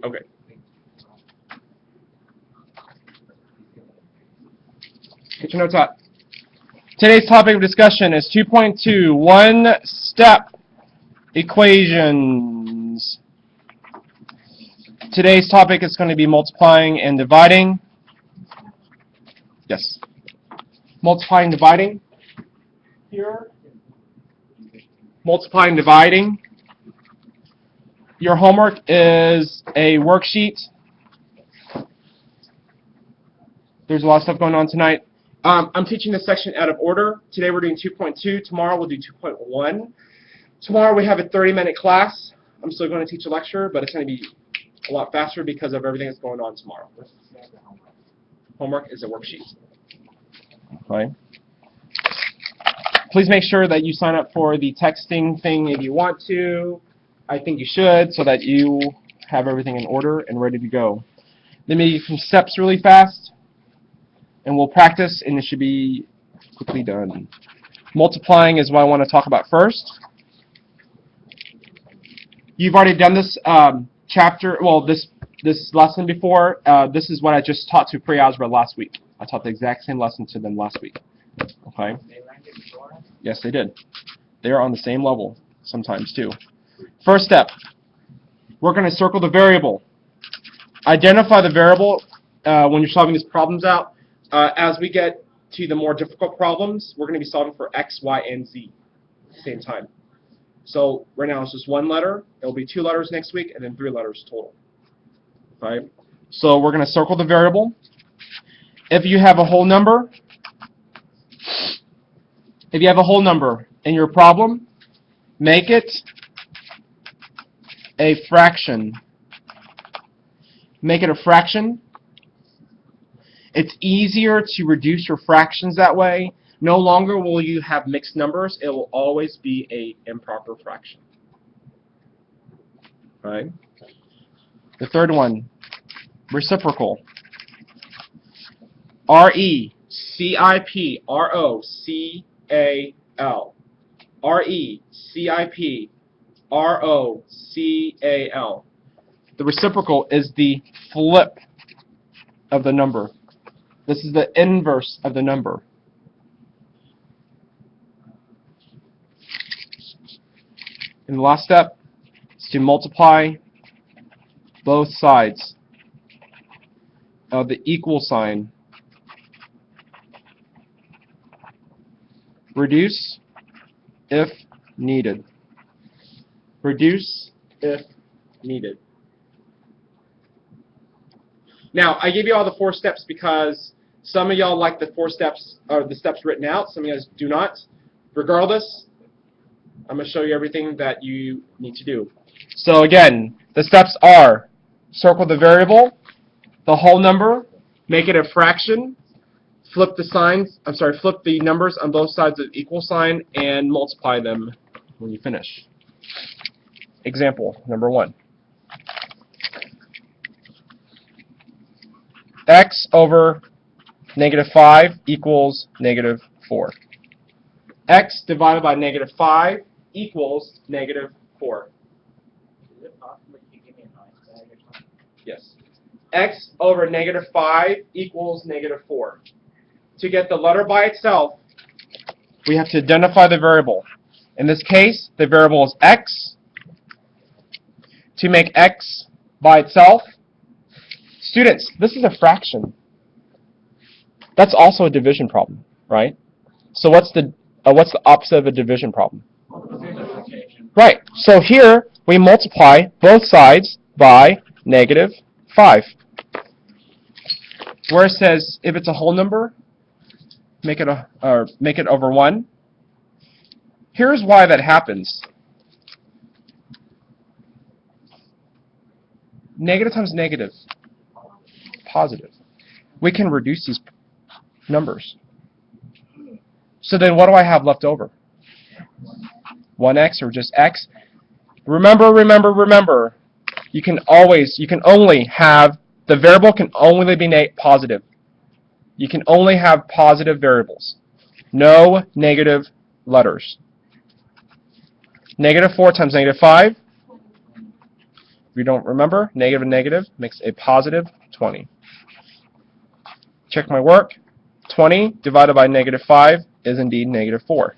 Okay. Get your notes out. Today's topic of discussion is 2.2, one-step equations. Today's topic is going to be multiplying and dividing. Yes. Multiplying, dividing. Here. Multiplying, dividing. Your homework is a worksheet. There's a lot of stuff going on tonight. I'm teaching this section out of order. Today we're doing 2.2. Tomorrow we'll do 2.1. Tomorrow we have a 30-minute class. I'm still going to teach a lecture, but it's going to be a lot faster because of everything that's going on tomorrow. Homework is a worksheet. Okay. Please make sure that you sign up for the texting thing if you want to. I think you should, so that you have everything in order and ready to go. Let me give you some steps really fast, and we'll practice, and it should be quickly done. Multiplying is what I want to talk about first. You've already done this this lesson before. This is what I just taught to pre-algebra last week. I taught the exact same lesson to them last week. Okay? Yes, they did. They're on the same level sometimes too. First step, we're going to circle the variable. Identify the variable when you're solving these problems out. As we get to the more difficult problems, we're going to be solving for x, y, and z at the same time. So right now it's just one letter. It will be 2 letters next week, and then 3 letters total. Okay? So we're going to circle the variable. If you have a whole number, in your problem, make it a fraction. Make it a fraction. It's easier to reduce your fractions that way. No longer will you have mixed numbers. It will always be an improper fraction. Right? The third one, reciprocal. R-E-C-I-P-R-O-C-A-L. R-E-C-I-P-R-O-C-A-L. The reciprocal is the flip of the number. This is the inverse of the number. And the last step is to multiply both sides of the equal sign. Reduce if needed. Reduce if needed. Now, I gave you all the 4 steps because some of y'all like the 4 steps, or the steps written out. Some of you guys do not. Regardless, I'm going to show you everything that you need to do. So again, the steps are circle the variable, the whole number, make it a fraction, flip the numbers on both sides of the equal sign, and multiply them when you finish. Example number 1. X over -5 equals -4. X divided by -5 equals -4. Is it possible you give me a nice bag or something? Yes. X over -5 equals -4. To get the letter by itself, we have to identify the variable. In this case, the variable is x. To make x by itself, students, this is a fraction. That's also a division problem, right? So what's the opposite of a division problem? Multiplication. Right. So here we multiply both sides by -5. Where it says if it's a whole number, make it over 1. Here's why that happens. Negative times negative, positive. We can reduce these numbers. So then what do I have left over? 1x or just x? Remember. You can only have, the variable can only be positive. You can only have positive variables. No negative letters. -4 times -5. you don't remember, negative and negative makes a positive 20. Check my work. 20 divided by negative 5 is indeed negative 4.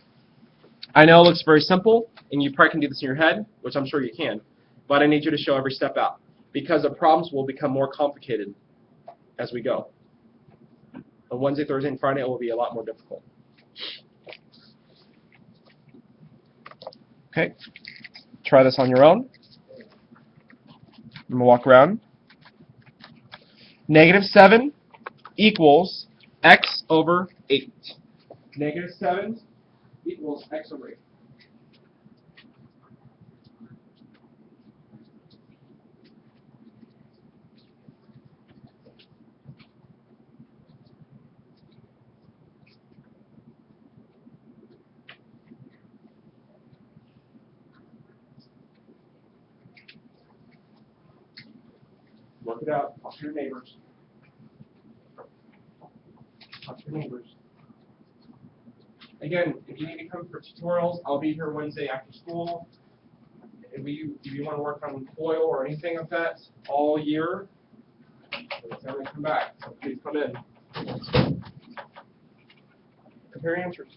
I know it looks very simple, and you probably can do this in your head, which I'm sure you can, but I need you to show every step out, because the problems will become more complicated as we go. On Wednesday, Thursday, and Friday, it will be a lot more difficult. Okay, try this on your own. I'm going to walk around. Negative 7 equals x over 8. Negative 7 equals x over 8. Work it out. Talk to your neighbors. Talk to your neighbors. Again, if you need to come for tutorials, I'll be here Wednesday after school. If you want to work on FOIL or anything like that all year, it's going to come back. So please come in. Compare your answers.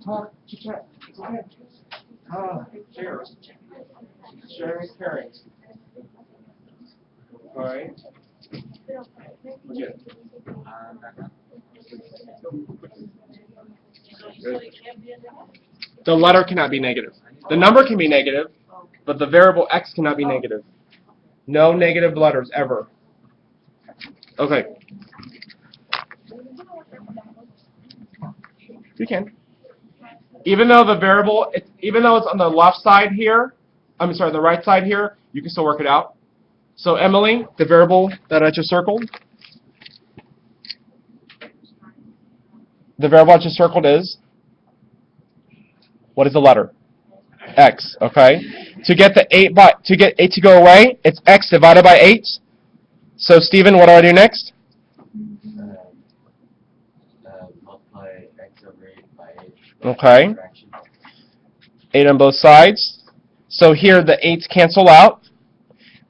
Talk, chit-chat. It's okay. Share. Sharing is caring. All right. Good. The letter cannot be negative. The number can be negative, but the variable x cannot be negative. No negative letters ever. Okay. You can. Even though the variable, even though it's on the left side here, the right side here, you can still work it out. So Emily, the variable that I just circled, is, what is the letter? X, okay? To get 8 to go away, it's x divided by 8. So Stephen, what do I do next? Multiply x over 8 by 8. Okay. 8 on both sides. So here the 8's cancel out.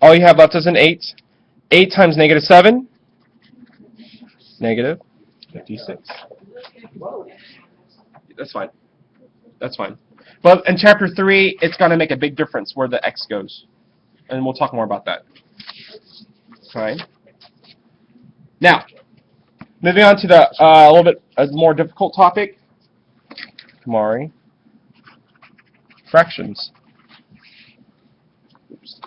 All you have left is an 8. 8 times negative 7. Negative 56. That's fine. That's fine. But in chapter 3, it's going to make a big difference where the x goes. And we'll talk more about that. Okay. Now, moving on to the a little bit more difficult topic. Kamari. Fractions. Oops.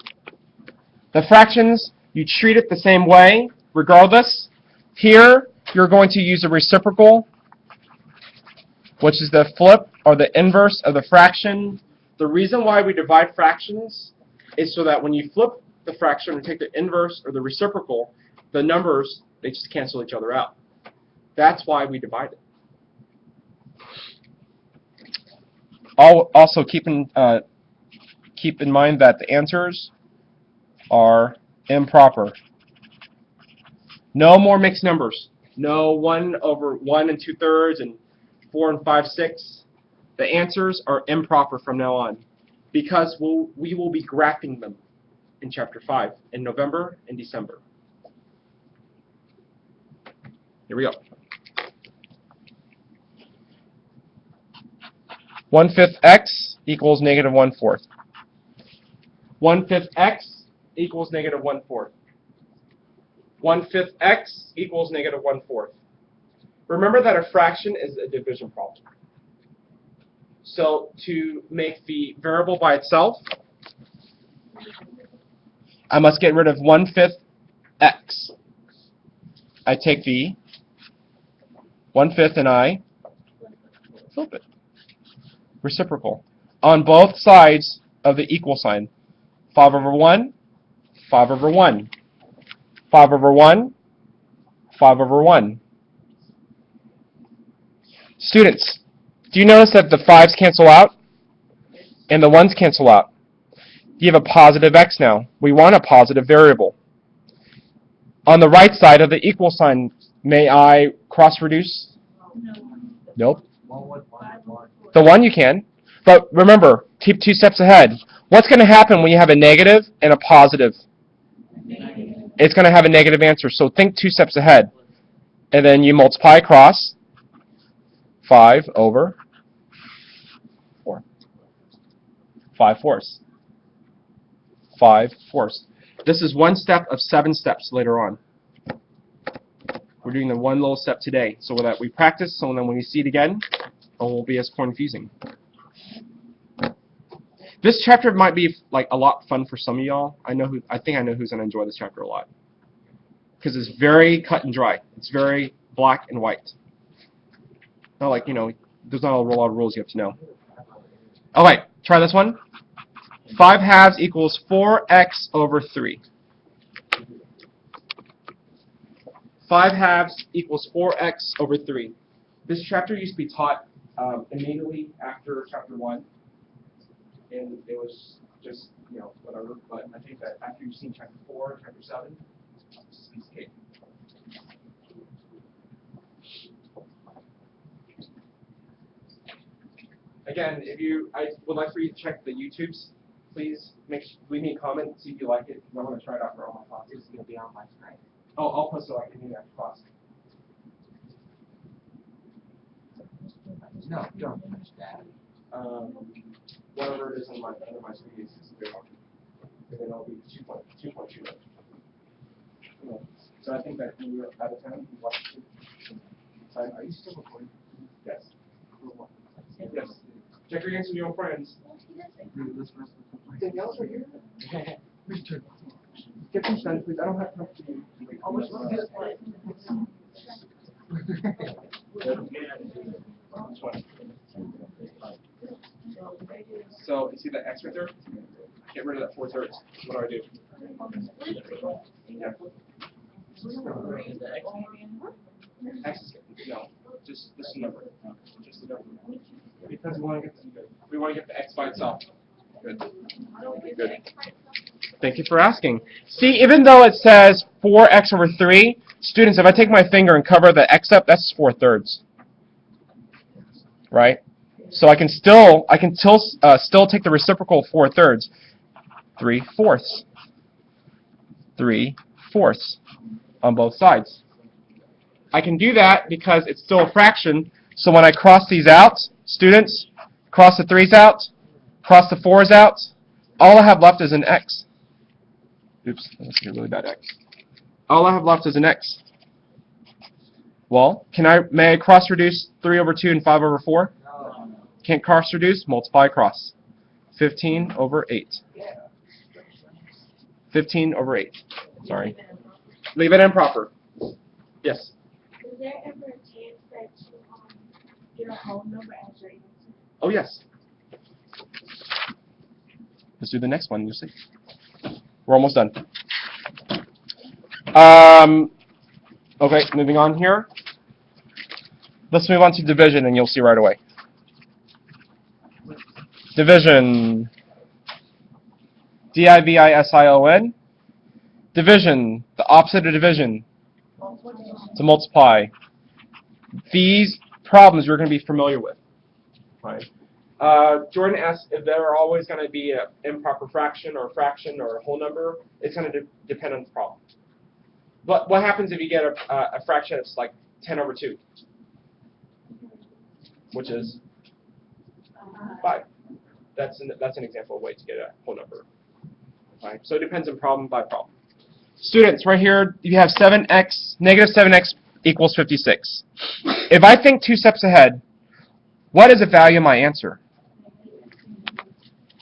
The fractions, you treat it the same way, regardless. Here, you're going to use a reciprocal, which is the flip or the inverse of the fraction. The reason why we divide fractions is so that when you flip the fraction and take the inverse or the reciprocal, the numbers, they just cancel each other out. That's why we divide it. Also, keep in mind that the answers are improper. No more mixed numbers. No 1 over 1 and 2/3 and 4 and 5/6. The answers are improper from now on, because we will be graphing them in chapter 5 in November and December. Here we go. 1/5 x equals negative 1/4. 1/5 x equals negative 1/4. 1/5 x equals negative 1/4. Remember that a fraction is a division problem. So to make the variable by itself, I must get rid of 1/5 x. I take the 1/5 and I flip it. Reciprocal. On both sides of the equal sign. 5 over 1, 5 over 1. 5 over 1, 5 over 1. Students, do you notice that the 5's cancel out and the 1's cancel out? You have a positive x now. We want a positive variable. On the right side of the equal sign, may I cross-reduce? Nope. The 1 you can. But remember, keep 2 steps ahead. What's going to happen when you have a negative and a positive? It's going to have a negative answer. So think 2 steps ahead. And then you multiply across 5 over 4. 5 fourths. 5 fourths. This is one step of 7 steps later on. We're doing the one little step today so that we practice, so then when we see it again, it won't be as confusing. This chapter might be like a lot fun for some of y'all. I think I know who's going to enjoy this chapter a lot. Because it's very cut and dry. It's very black and white. Not like, there's not a lot of rules you have to know. Alright, try this one. 5 halves equals 4x over 3. 5 halves equals 4x over 3. This chapter used to be taught immediately after chapter 1. And it was just, whatever. But I think that after you've seen chapter 4, chapter 7, it's a piece of cake. Again, I would like for you to check the YouTubes. Please leave me a comment, see if you like it, because I want to try it out for all my classes. It's going to be on my site. Oh, I'll post it like in the after class. No, don't touch that. Whatever it is under my screen is a good one. And then I'll be 2.2. So I think that when you're out of town, you watch it. Are you still recording? Yes. Yes. Check your answers with your own friends. Danielle's right here. Get these done, please. I don't have time to do. How much longer is So, you see that x right there? Get rid of that 4/3. What do? Yeah. X is no, just this number. Just the number. Because we want to get the x by itself. Good. Good. Thank you for asking. See, even though it says 4x over 3, students, if I take my finger and cover the x up, that's 4/3. Right? So I can still take the reciprocal of 4/3. 3/4. 3/4 on both sides. I can do that because it's still a fraction. So when I cross these out, students, cross the 3's out, cross the 4's out, all I have left is an x. Oops, that's a really bad x. All I have left is an x. Well, may I cross reduce 3 over 2 and 5 over 4? No. Can't cross reduce? Multiply across. 15 over 8. 15 over 8. Sorry. Leave it improper. Yes? Is there ever a chance that you get a whole number as your answer? Oh, yes. Let's do the next one. You'll see. We're almost done. Okay, moving on here. Let's move on to division, and you'll see right away. Division. D-I-V-I-S-I-O-N. Division. The opposite of division. To multiply. These problems you're going to be familiar with. Right. Jordan asked if there are always going to be an improper fraction or a whole number. It's going to depend on the problem. But what happens if you get a fraction that's like 10 over 2? Which is 5. That's an example of a way to get a whole number. Right? So it depends on problem by problem. Students, right here, you have negative 7x equals 56. If I think 2 steps ahead, what is the value of my answer?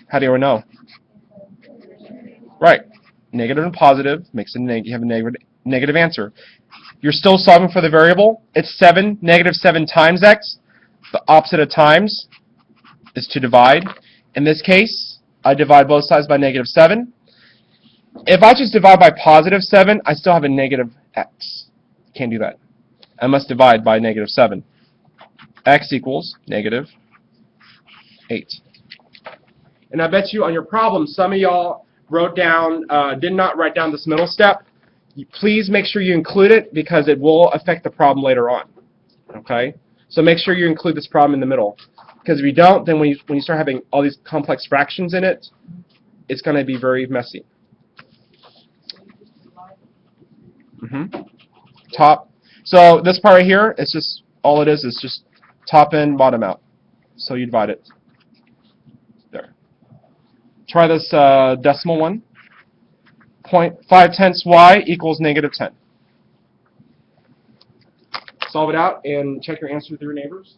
How do you know? Right. Negative and positive makes you have a negative answer. You're still solving for the variable. It's negative 7 times x. The opposite of times is to divide. In this case, I divide both sides by negative 7. If I just divide by positive 7, I still have a negative x. Can't do that. I must divide by negative 7. X equals negative 8. And I bet you on your problem, some of y'all did not write down this middle step. Please make sure you include it because it will affect the problem later on. Okay? So make sure you include this problem in the middle. Because if you don't, then when you start having all these complex fractions in it, it's going to be very messy. Top. So this part right here, it's just, all it is just top in, bottom out. So you divide it. There. Try this decimal one. 0.5 y equals -10. Solve it out and check your answer with your neighbors.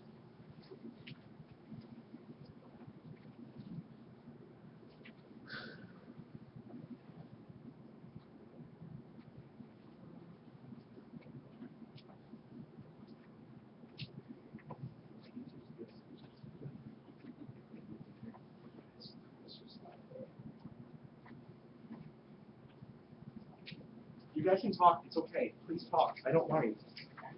You guys can talk. It's okay. Please talk. I don't mind.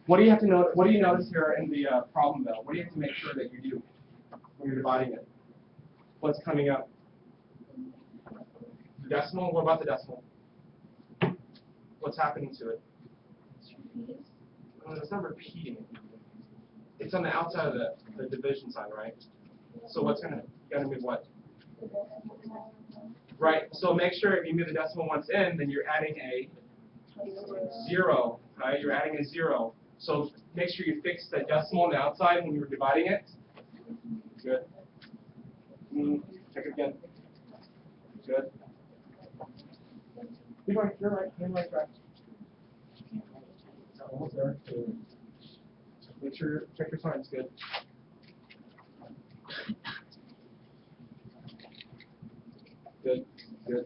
What do you have to know? What do you notice here in the problem though? What do you have to make sure that you do when you're dividing it? What's coming up? The decimal. What about the decimal? What's happening to it? It's not repeating. It's on the outside of the division sign, right? So what's gonna move what? Right. So make sure if you move the decimal once in, then you're adding a 0, right? You're adding a 0. So make sure you fix the decimal on the outside when you're dividing it. Good. Check it again. Good. You're right. You're right. You're right. Almost there. Make sure check your signs. Good. Good. Good.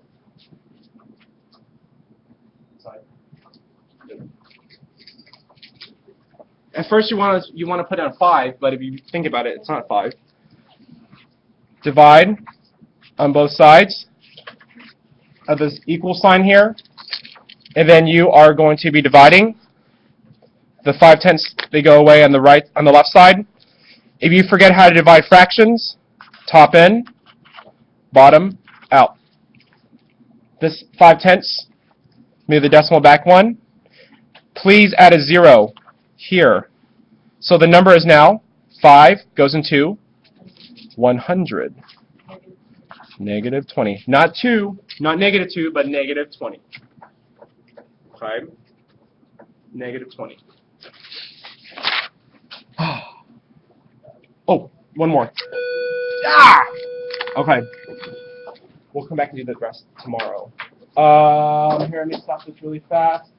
Side. Good. At first you want to put down 5, but if you think about it, it's not 5. Divide on both sides of this equal sign here, and then you are going to be dividing. The 5/10 they go away on the left side. If you forget how to divide fractions, top in, bottom out. This 5/10, move the decimal back 1. Please add a 0 here. So the number is now 5 goes into 100. -20. Not 2, not -2, but -20. Okay? -20. Oh, one more. Ah! Okay. We'll come back and do the rest tomorrow. Here, let me stop this really fast.